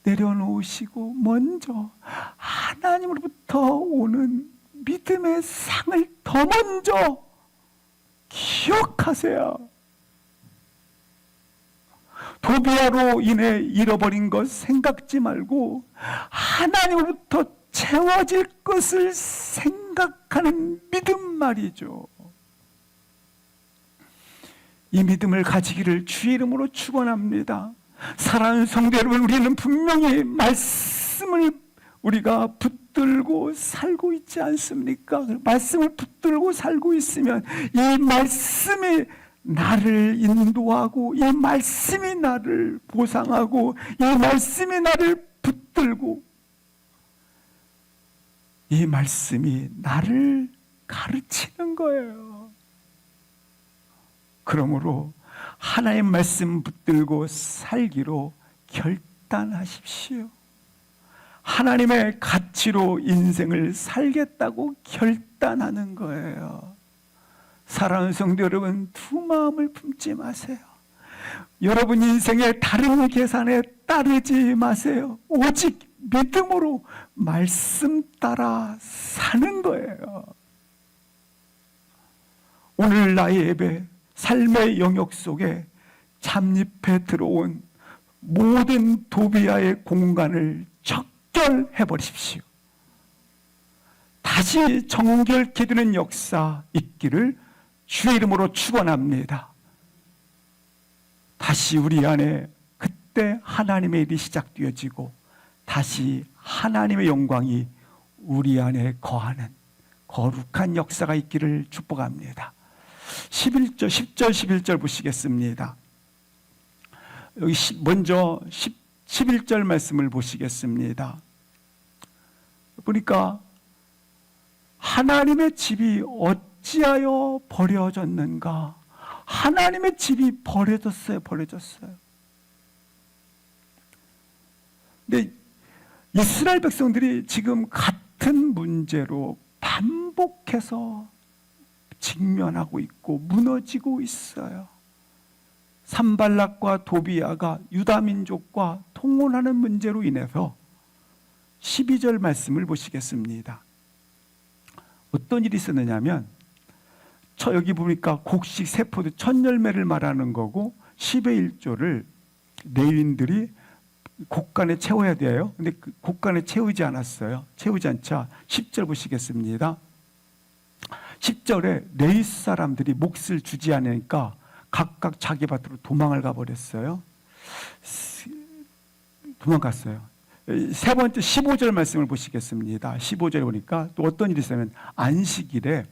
내려놓으시고 먼저 하나님으로부터 오는 믿음의 상을 더 먼저 기억하세요. 도비아로 인해 잃어버린 것 생각지 말고 하나님으로부터 채워질 것을 생각하는 믿음 말이죠. 이 믿음을 가지기를 주의 이름으로 축원합니다. 사랑하는 성도 여러분, 우리는 분명히 말씀을 우리가 붙들고 살고 있지 않습니까? 말씀을 붙들고 살고 있으면 이 말씀이 나를 인도하고, 이 말씀이 나를 보상하고, 이 말씀이 나를 붙들고, 이 말씀이 나를 가르치는 거예요. 그러므로 하나님 말씀 붙들고 살기로 결단하십시오. 하나님의 가치로 인생을 살겠다고 결단하는 거예요. 사랑하는 성도 여러분, 두 마음을 품지 마세요. 여러분 인생의 다른 계산에 따르지 마세요. 오직 믿음으로 말씀 따라 사는 거예요. 오늘 나의 예배, 삶의 영역 속에 잠입해 들어온 모든 도비아의 공간을 적결해 버리십시오. 다시 정결케 되는 역사 있기를 주의 이름으로 축원합니다. 다시 우리 안에 그때 하나님의 일이 시작되어지고 다시 하나님의 영광이 우리 안에 거하는 거룩한 역사가 있기를 축복합니다. 10절 11절 보시겠습니다. 여기 먼저 11절 말씀을 보시겠습니다. 보니까 하나님의 집이 어찌하여 버려졌는가? 하나님의 집이 버려졌어요. 근데 이스라엘 백성들이 지금 같은 문제로 반복해서 직면하고 있고 무너지고 있어요. 산발락과 도비아가 유다 민족과 통혼하는 문제로 인해서 12절 말씀을 보시겠습니다. 어떤 일이 있었느냐면 여기 보니까 곡식 세포도 첫 열매를 말하는 거고 10의 1조를 레위인들이 곡간에 채워야 돼요. 근데 그 곡간에 채우지 않았어요. 채우지 않자 10절 보시겠습니다. 10절에 레위 사람들이 몫을 주지 않으니까 각각 자기 밭으로 도망을 가버렸어요. 도망갔어요. 세 번째 15절 말씀을 보시겠습니다. 15절에 보니까 또 어떤 일이 있었냐면 안식일에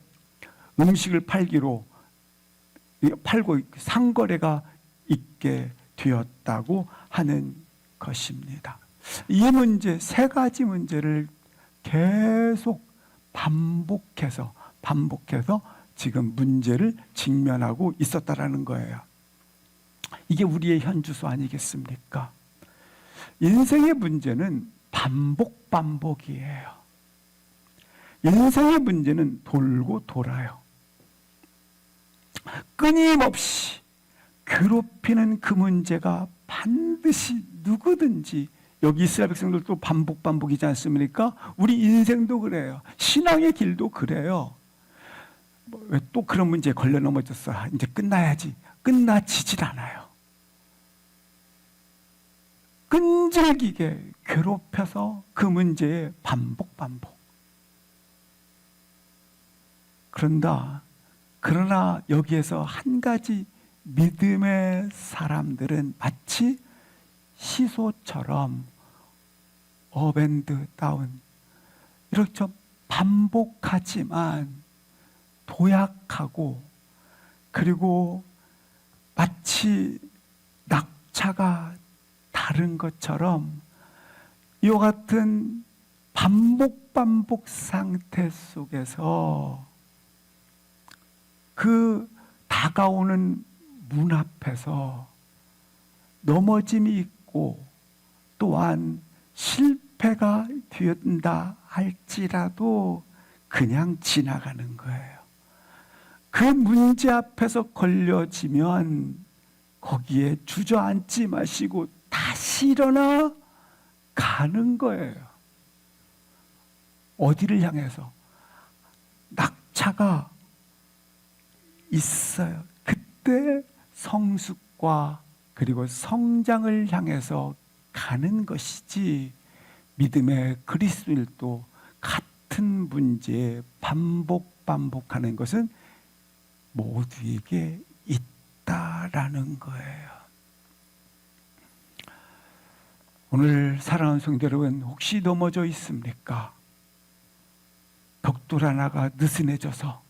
음식을 팔고 상거래가 있게 되었다고 하는 것입니다. 이 문제, 세 가지 문제를 계속 반복해서 지금 문제를 직면하고 있었다라는 거예요. 이게 우리의 현주소 아니겠습니까? 인생의 문제는 반복이에요. 인생의 문제는 돌고 돌아요. 끊임없이 괴롭히는 그 문제가 반드시 누구든지, 여기 이스라엘 백성들도 반복이지 않습니까? 우리 인생도 그래요. 신앙의 길도 그래요. 왜 또 그런 문제에 걸려 넘어졌어. 이제 끝나야지. 끝나지질 않아요. 끈질기게 괴롭혀서 그 문제에 반복. 그러나 여기에서 한 가지 믿음의 사람들은 마치 시소처럼 업앤드 다운 이렇게 좀 반복하지만 도약하고 그리고 마치 낙차가 다른 것처럼 이와 같은 반복 상태 속에서 그 다가오는 문 앞에서 넘어짐이 있고 또한 실패가 된다 할지라도 그냥 지나가는 거예요. 그 문제 앞에서 걸려지면 거기에 주저앉지 마시고 다시 일어나 가는 거예요. 어디를 향해서? 낙차가 있어요. 그때 성숙과 그리고 성장을 향해서 가는 것이지 믿음의 그리스도인도 같은 문제에 반복하는 것은 모두에게 있다라는 거예요. 오늘 사랑하는 성도 여러분, 혹시 넘어져 있습니까? 벽돌 하나가 느슨해져서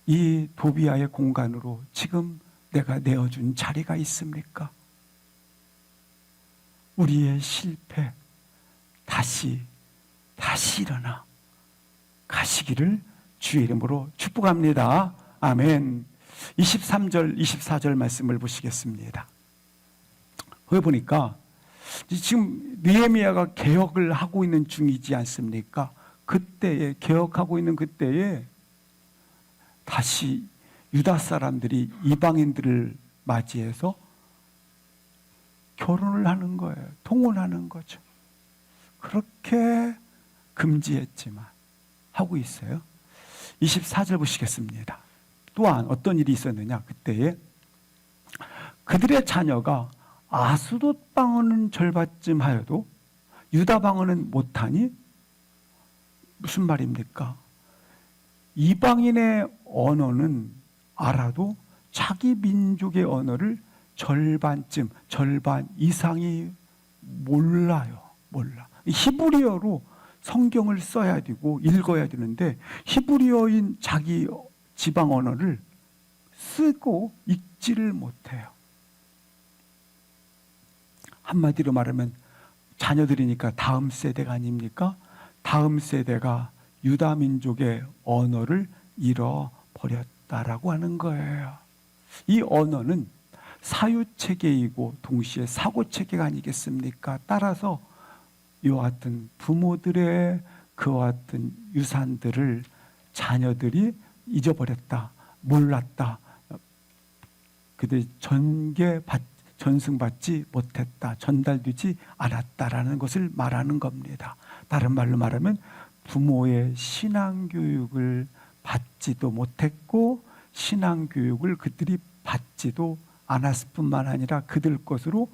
이 도비아의 공간으로 지금 내가 내어준 자리가 있습니까? 우리의 실패 다시 일어나 가시기를 주의 이름으로 축복합니다. 아멘. 23절 24절 말씀을 보시겠습니다. 거기 보니까 지금 느헤미야가 개혁을 하고 있는 중이지 않습니까? 그때에 개혁하고 있는 그때에 다시 유다 사람들이 이방인들을 맞이해서 결혼을 하는 거예요. 통혼하는 거죠. 그렇게 금지했지만 하고 있어요. 24절 보시겠습니다. 또한 어떤 일이 있었느냐? 그때에 그들의 자녀가 아스돗 방언은 절반쯤 하여도 유다 방언은 못하니 무슨 말입니까? 이방인의 언어는 알아도 자기 민족의 언어를 절반 이상이 몰라. 히브리어로 성경을 써야 되고 읽어야 되는데 히브리어인 자기 지방 언어를 쓰고 읽지를 못해요. 한마디로 말하면 자녀들이니까 다음 세대가 아닙니까? 다음 세대가 유다 민족의 언어를 잃어버렸다라고 하는 거예요. 이 언어는 사유체계이고 동시에 사고체계가 아니겠습니까? 따라서 이와 같은 부모들의 그와 같은 유산들을 자녀들이 잊어버렸다, 몰랐다, 그들 전승받지 못했다, 전달되지 않았다라는 것을 말하는 겁니다. 다른 말로 말하면 부모의 신앙교육을 받지도 못했고 신앙교육을 그들이 받지도 않았을 뿐만 아니라 그들 것으로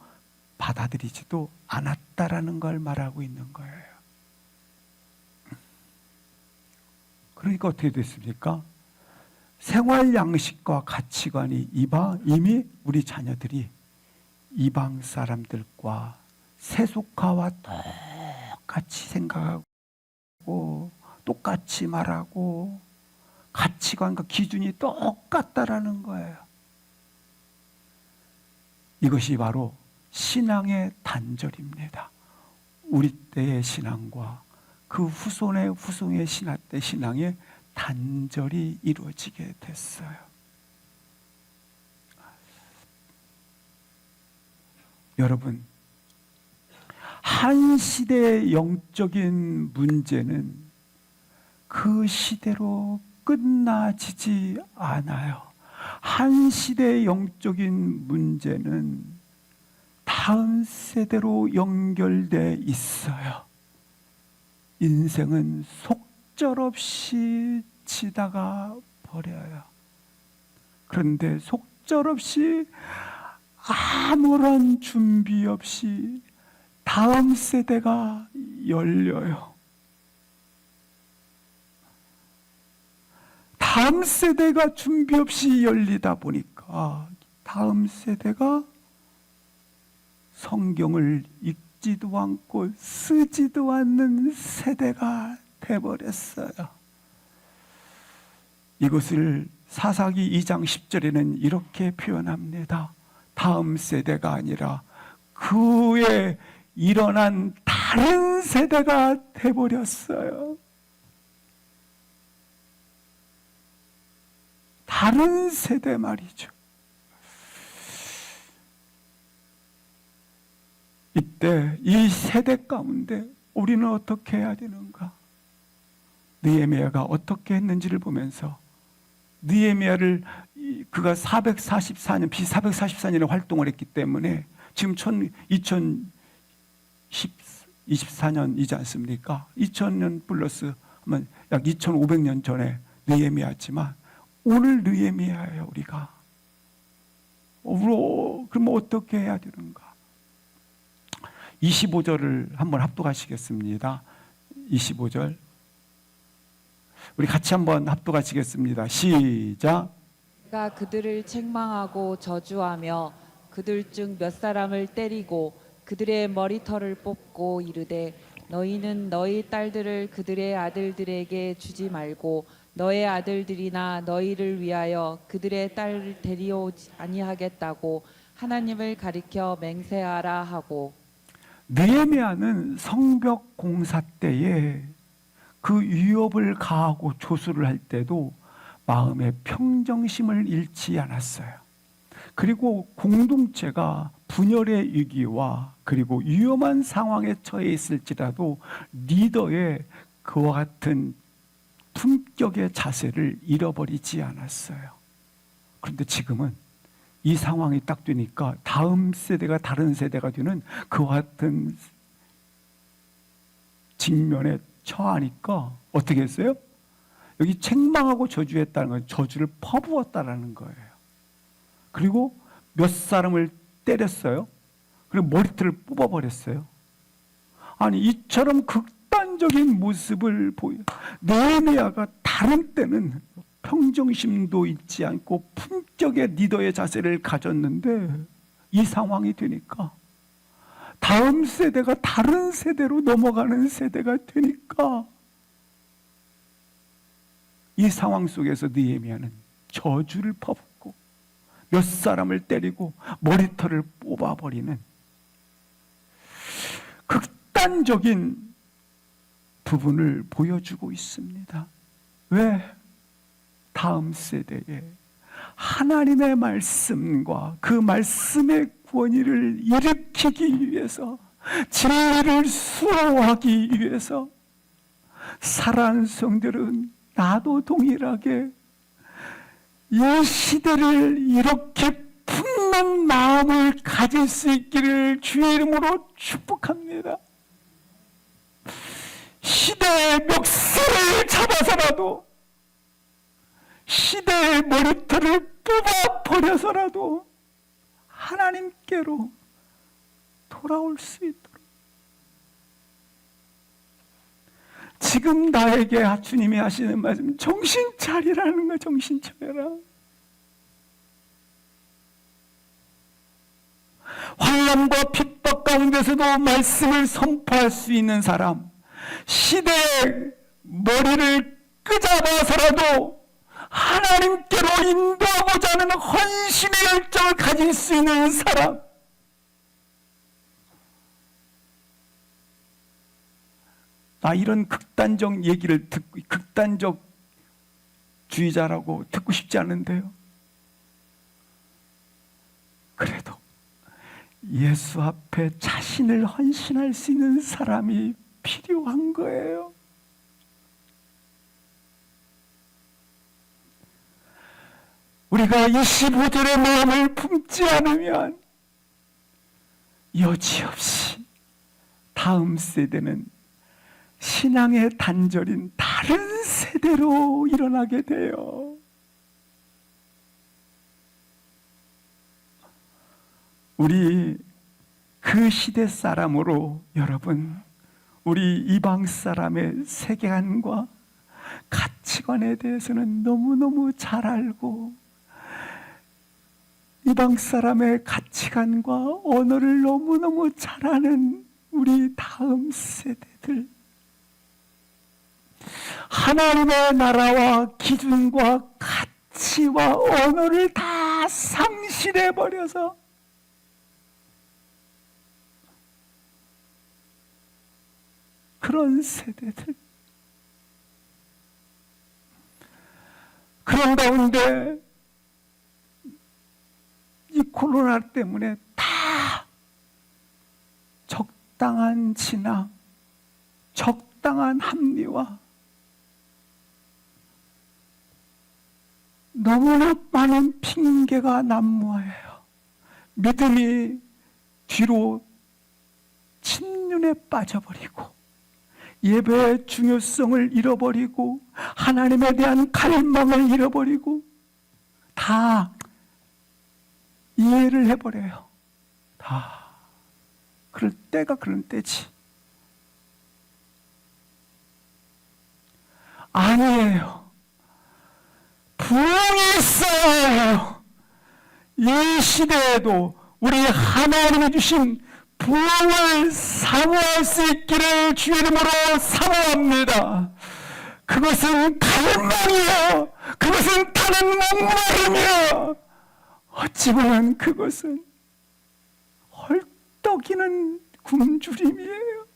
받아들이지도 않았다라는 걸 말하고 있는 거예요. 그러니까 어떻게 됐습니까? 생활 양식과 가치관이 이미 우리 자녀들이 이방 사람들과 세속화와 똑같이 생각하고 똑같이 말하고 가치관과 기준이 똑같다라는 거예요. 이것이 바로 신앙의 단절입니다. 우리 때의 신앙과 그 후손의 신앙의 단절이 이루어지게 됐어요. 여러분, 한 시대의 영적인 문제는 그 시대로 끝나지지 않아요. 한 시대의 영적인 문제는 다음 세대로 연결돼 있어요. 인생은 속절없이 지다가 버려요. 그런데 속절없이 아무런 준비 없이 다음 세대가 열려요. 다음 세대가 준비 없이 열리다 보니까 다음 세대가 성경을 읽지도 않고 쓰지도 않는 세대가 돼버렸어요. 이것을 사사기 2장 10절에는 이렇게 표현합니다. 다음 세대가 아니라 그 후에 일어난 다른 세대가 돼버렸어요. 다른 세대 말이죠. 이때 이 세대 가운데 우리는 어떻게 해야 되는가? 느헤미야가 어떻게 했는지를 보면서 느헤미야를 그가 444년에 활동을 했기 때문에 지금 2024년이지 않습니까? 2000년 플러스 하면 약 2500년 전에 느헤미야지만 오늘 느헤미야예요, 우리가. 그럼 어떻게 해야 되는가? 25절을 한번 합독하시겠습니다. 25절. 우리 같이 한번 합독하시겠습니다. 시작. 내가 그들을 책망하고 저주하며 그들 중 몇 사람을 때리고 그들의 머리털을 뽑고 이르되 너희는 너희 딸들을 그들의 아들들에게 주지 말고 너의 아들들이나 너희를 위하여 그들의 딸을 데려오지 아니하겠다고 하나님을 가리켜 맹세하라 하고. 느헤미야는 성벽 공사 때에 그 위협을 가하고 조수를 할 때도 마음의 평정심을 잃지 않았어요. 그리고 공동체가 분열의 위기와 그리고 위험한 상황에 처해 있을지라도 리더의 그와 같은 품격의 자세를 잃어버리지 않았어요. 그런데 지금은 이 상황이 딱 되니까 다음 세대가 다른 세대가 되는 그와 같은 직면에 처하니까 어떻게 했어요? 여기 책망하고 저주했다는 건 저주를 퍼부었다라는 거예요. 그리고 몇 사람을 때렸어요. 그리고 머리털을 뽑아버렸어요. 아니 이처럼 극단적인 모습을 보여. 느헤미야가 다른 때는 평정심도 잊지 않고 품격의 리더의 자세를 가졌는데 이 상황이 되니까 다음 세대가 다른 세대로 넘어가는 세대가 되니까 이 상황 속에서 느헤미야는 저주를 퍼붓고 몇 사람을 때리고 머리털을 뽑아버리는 극단적인 부분을 보여주고 있습니다. 왜? 다음 세대에 하나님의 말씀과 그 말씀의 권위를 일으키기 위해서 진리를 수호하기 위해서 사랑하는 성들은 나도 동일하게 이 시대를 이렇게 품는 마음을 가질 수 있기를 주의 이름으로 축복합니다. 시대의 멱살을 잡아서라도 시대의 머리털을 뽑아버려서라도 하나님께로 돌아올 수 있도록 지금 나에게 주님이 하시는 말씀 정신 차리라는 거. 정신 차려라. 환난과 핍박 가운데서도 말씀을 선포할 수 있는 사람, 시대의 머리를 끄잡아서라도 하나님께로 인도하고자 하는 헌신의 열정을 가질 수 있는 사람, 나 이런 극단적 얘기를 듣고 극단적 주의자라고 듣고 싶지 않은데요. 그래도 예수 앞에 자신을 헌신할 수 있는 사람이 필요한 거예요. 우리가 25절의 마음을 품지 않으면 여지없이 다음 세대는 신앙의 단절인 다른 세대로 일어나게 돼요. 우리 그 시대 사람으로 여러분, 우리 이방 사람의 세계관과 가치관에 대해서는 너무너무 잘 알고, 이방 사람의 가치관과 언어를 너무너무 잘 아는 우리 다음 세대들, 하나님의 나라와 기준과 가치와 언어를 다 상실해버려서 그런 세대들, 그런 가운데 이 코로나 때문에 다 적당한 진화, 적당한 합리화, 너무나 많은 핑계가 난무해요. 믿음이 뒤로 침륜에 빠져버리고, 예배의 중요성을 잃어버리고, 하나님에 대한 갈망을 잃어버리고, 다 이해를 해버려요. 다 그럴 때가 그런 때지. 아니에요. 부흥이 있어야 해요. 이 시대에도 우리 하나님이 주신 부흥을 사모할 수 있기를 주의 이름으로 사모합니다. 그것은 갈망이요, 그것은 타는 목마름이요, 어찌 보면 그것은 헐떡이는 굶주림이에요.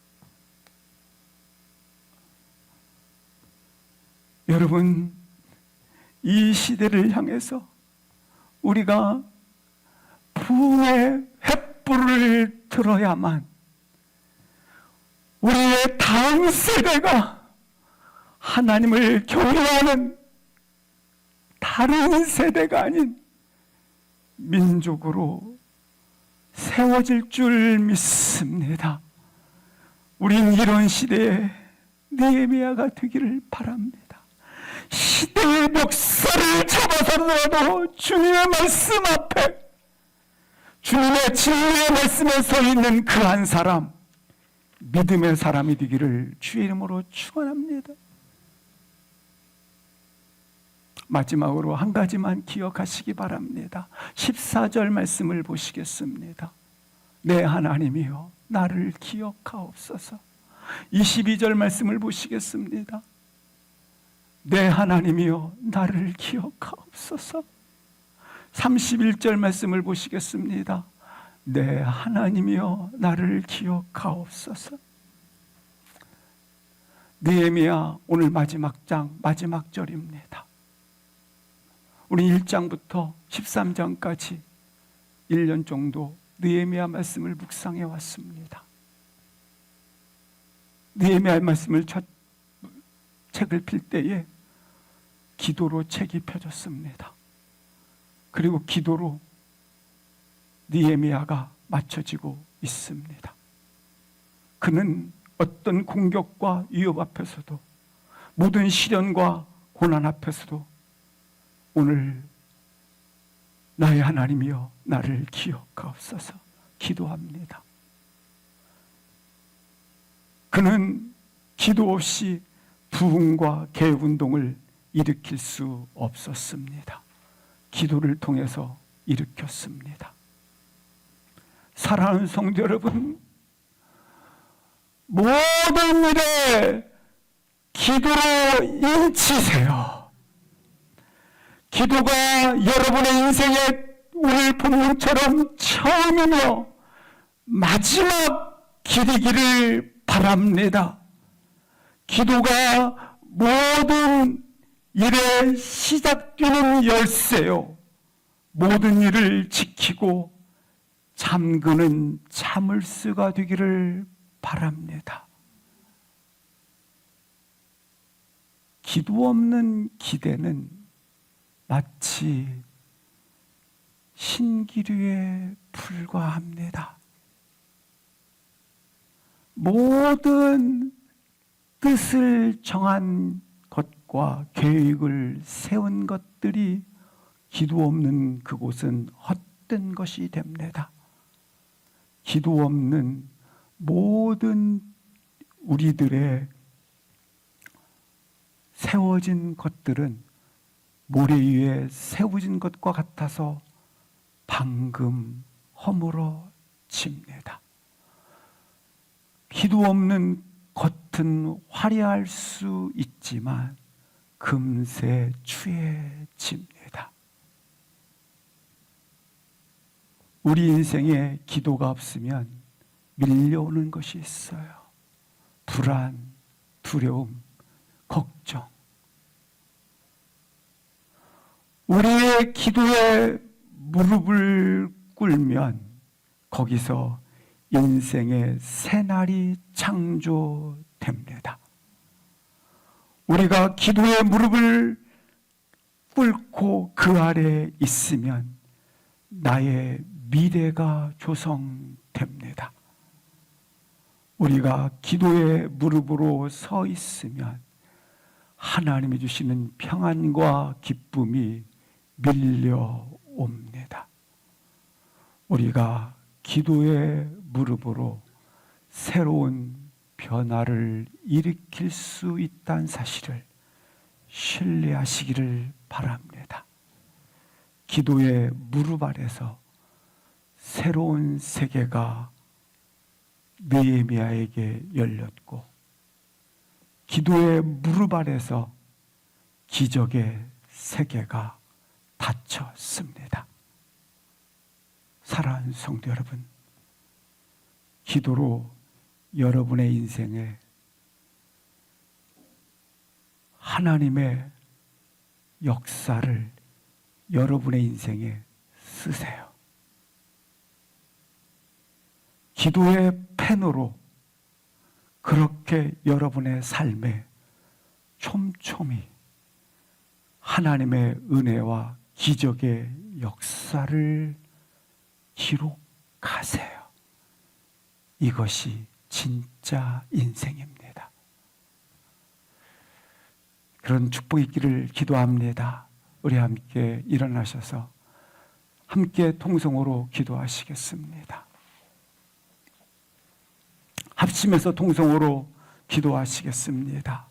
여러분, 이 시대를 향해서 우리가 부흥의 횃불을 들어야만 우리의 다음 세대가 하나님을 경외하는 다른 세대가 아닌 민족으로 세워질 줄 믿습니다. 우린 이런 시대에 느헤미야가 되기를 바랍니다. 시대의 멱살을 잡아서라도 주님의 말씀 앞에, 주님의 진리의 말씀에 서 있는 그 한 사람, 믿음의 사람이 되기를 주의 이름으로 축원합니다. 마지막으로 한 가지만 기억하시기 바랍니다. 14절 말씀을 보시겠습니다. 내 하나님이여 나를 기억하옵소서. 22절 말씀을 보시겠습니다. 내 하나님이여 나를 기억하옵소서. 31절 말씀을 보시겠습니다. 내 하나님이여 나를 기억하옵소서. 느헤미야 오늘 마지막 장 마지막 절입니다. 우리 1장부터 13장까지 1년 정도 느헤미야 말씀을 묵상해 왔습니다. 느헤미야 말씀을 책을 필 때에 기도로 책이 펴졌습니다. 그리고 기도로 느헤미야가 맞춰지고 있습니다. 그는 어떤 공격과 위협 앞에서도, 모든 시련과 고난 앞에서도 오늘 나의 하나님이여 나를 기억하옵소서 기도합니다. 그는 기도 없이 부흥과 개혁운동을 일으킬 수 없었습니다. 기도를 통해서 일으켰습니다. 사랑하는 성도 여러분, 모든 일에 기도로 인치세요. 기도가 여러분의 인생에 오늘 본문처럼 처음이며 마지막 길이기를 바랍니다. 기도가 모든 일의 시작되는 열쇠요, 모든 일을 지키고 잠그는 자물쇠가 되기를 바랍니다. 기도 없는 기대는 마치 신기류에 불과합니다. 모든 뜻을 정한 것과 계획을 세운 것들이 기도 없는 그곳은 헛된 것이 됩니다. 기도 없는 모든 우리들의 세워진 것들은 모래 위에 세워진 것과 같아서 방금 허물어집니다. 기도 없는 겉은 화려할 수 있지만 금세 추해집니다. 우리 인생에 기도가 없으면 밀려오는 것이 있어요. 불안, 두려움, 걱정. 우리의 기도에 무릎을 꿇으면 거기서 인생의 새날이 창조됩니다. 우리가 기도에 무릎을 꿇고 그 아래 있으면 나의 미래가 조성됩니다. 우리가 기도의 무릎으로 서 있으면 하나님이 주시는 평안과 기쁨이 밀려옵니다. 우리가 기도의 무릎으로 새로운 변화를 일으킬 수 있다는 사실을 신뢰하시기를 바랍니다. 기도의 무릎 아래서 새로운 세계가 느헤미야에게 열렸고, 기도의 무릎 아래서 기적의 세계가 닫혔습니다. 사랑하는 성도 여러분, 기도로 여러분의 인생에 하나님의 역사를 여러분의 인생에 쓰세요. 기도의 펜으로 그렇게 여러분의 삶에 촘촘히 하나님의 은혜와 기적의 역사를 기록하세요. 이것이 진짜 인생입니다. 그런 축복이 있기를 기도합니다. 우리 함께 일어나셔서 함께 통성으로 기도하시겠습니다. 합심해서 통성으로 기도하시겠습니다.